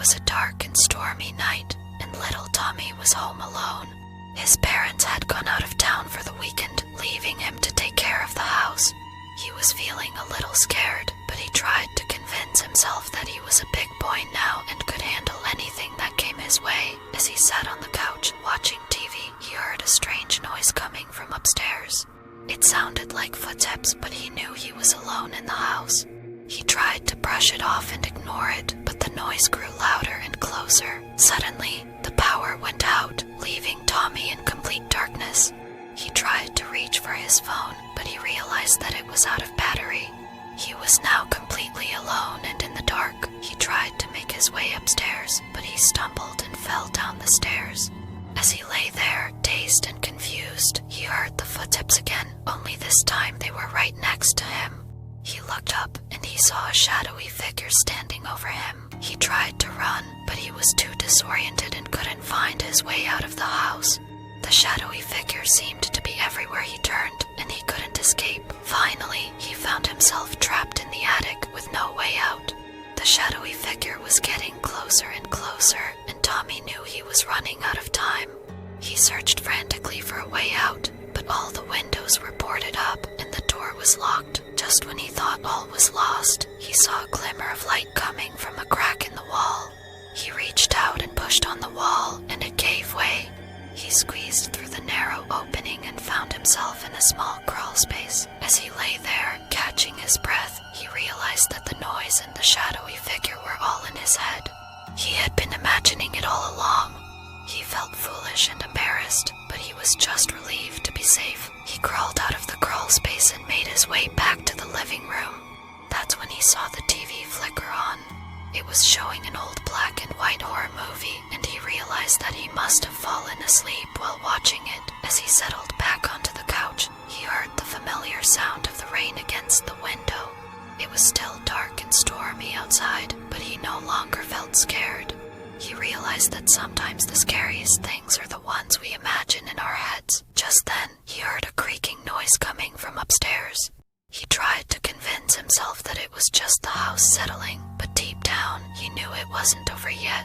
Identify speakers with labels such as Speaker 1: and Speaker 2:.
Speaker 1: was a dark and stormy night, and little Tommy was home alone. His parents had gone out of town for the weekend, leaving him to take care of the house. He was feeling a little scared, but he tried to convince himself that he was a big boy now and could handle anything that came his way. As he sat on the couch watching TV, he heard a strange noise coming from upstairs. It sounded like footsteps, but he knew he was alone in the house. He tried to brush it off and ignore it, but the noise grew louder and closer. Suddenly, the power went out, leaving Tommy in complete darkness. He tried to reach for his phone, but he realized that it was out of battery. He was now completely alone and in the dark. He tried to make his way upstairs, but he stumbled and fell down the stairs. As he lay there, dazed and confused, he heard the footsteps again, only this time they were right next to him. He looked up and he saw a shadowy figure standing over him. He tried to run, but he was too disoriented and couldn't find his way out of the house. The shadowy figure seemed to be everywhere he turned, and he couldn't escape. Finally, he found himself trapped in the attic with no way out. The shadowy figure was getting closer and closer, and Tommy knew he was running out of time. He searched frantically for a way out, but all the windows were boarded up and the door was locked. Just when he thought all was lost, he saw a glimmer of light coming from a crack in the wall. He reached out and pushed on the wall, and it gave way. He squeezed through the narrow opening and found himself in a small crawl space. As he lay there, catching his breath, he realized that the noise and the shadowy figure were all in his head. He had been imagining it all along. He felt foolish and embarrassed, but he was just relieved to be safe. He crawled out of the crawl space and made his way back to the living room. That's when he saw the TV flicker on. It was showing an old black and white horror movie, and he realized that he must have fallen asleep while watching it. As he settled back onto the couch, he heard the familiar sound of the rain against the window. It was still dark and stormy outside, but he no longer felt scared. He realized that sometimes the scariest things are the ones we imagine in our heads. Just then, he heard a creaking noise coming from upstairs. He tried to convince himself that it was just the house settling, but deep down, he knew it wasn't over yet.